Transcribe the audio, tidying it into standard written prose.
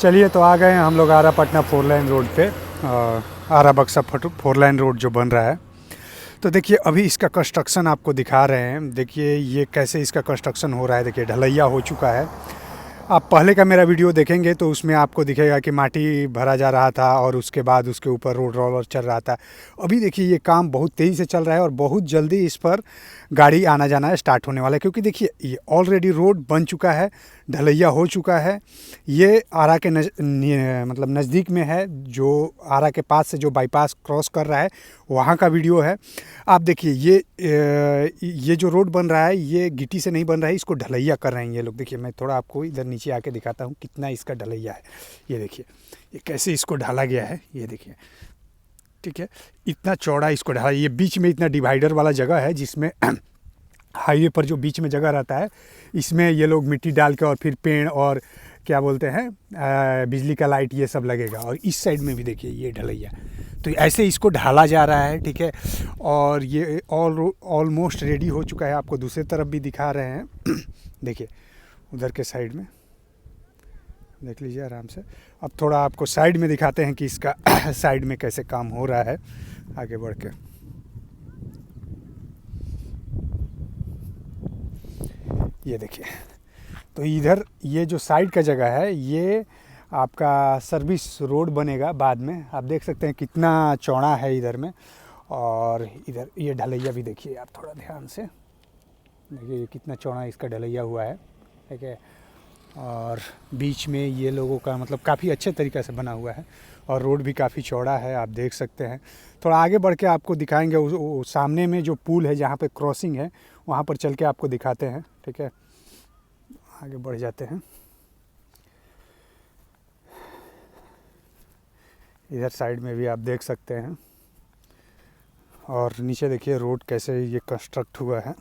चलिए तो आ गए हैं हम लोग आरा पटना 4 लाइन रोड पे। आरा बक्सा 4 लाइन रोड जो बन रहा है। तो देखिए अभी इसका कंस्ट्रक्शन आपको दिखा रहे हैं। देखिए ये कैसे इसका कंस्ट्रक्शन हो रहा है। देखिए ढलैया हो चुका है। आप पहले का मेरा वीडियो देखेंगे तो उसमें आपको दिखेगा कि माटी भरा जा रहा था और उसके बाद उसके ऊपर रोड रोलर चल रहा था। अभी देखिए ये काम बहुत तेज़ी से चल रहा है और बहुत जल्दी इस पर गाड़ी आना जाना स्टार्ट होने वाला है, क्योंकि देखिए ये ऑलरेडी रोड बन चुका है, ढलैया हो चुका है। ये आरा के मतलब नज़दीक में है, जो आरा के पास से जो बाईपास क्रॉस कर रहा है वहाँ का वीडियो है। आप देखिए ये जो रोड बन रहा है ये गिट्टी से नहीं बन रहा है, इसको ढलैया कर रहे हैं ये लोग। देखिए मैं थोड़ा आपको इधर नीचे आके दिखाता हूँ कितना इसका ढलैया है। ये देखिए ये कैसे इसको ढाला गया है, ये देखिए। ठीक है, इतना चौड़ा इसको ढाला। ये बीच में इतना डिवाइडर वाला जगह है जिसमें हाईवे पर जो बीच में जगह रहता है इसमें ये लोग मिट्टी डाल के और फिर पेड़ और क्या बोलते हैं बिजली का लाइट ये सब लगेगा। और इस साइड में भी देखिए ये ढलैया, तो ऐसे इसको ढाला जा रहा है। ठीक है, और ये ऑलमोस्ट रेडी हो चुका है। आपको दूसरी तरफ भी दिखा रहे हैं देखिए उधर के साइड में देख लीजिए आराम से। अब थोड़ा आपको साइड में दिखाते हैं कि इसका साइड में कैसे काम हो रहा है आगे बढ़ के। ये देखिए, तो इधर ये जो साइड का जगह है ये आपका सर्विस रोड बनेगा बाद में। आप देख सकते हैं कितना चौड़ा है इधर में। और इधर ये ढलैया भी देखिए आप थोड़ा ध्यान से देखिए कितना चौड़ा इसका ढलैया हुआ है। ठीक है, और बीच में ये लोगों का मतलब काफ़ी अच्छे तरीक़े से बना हुआ है और रोड भी काफ़ी चौड़ा है, आप देख सकते हैं। थोड़ा आगे बढ़ के आपको दिखाएंगे सामने में जो पुल है जहाँ पे क्रॉसिंग है वहाँ पर चल के आपको दिखाते हैं। ठीक है, आगे बढ़ जाते हैं। इधर साइड में भी आप देख सकते हैं और नीचे देखिए रोड कैसे ये कंस्ट्रक्ट हुआ है।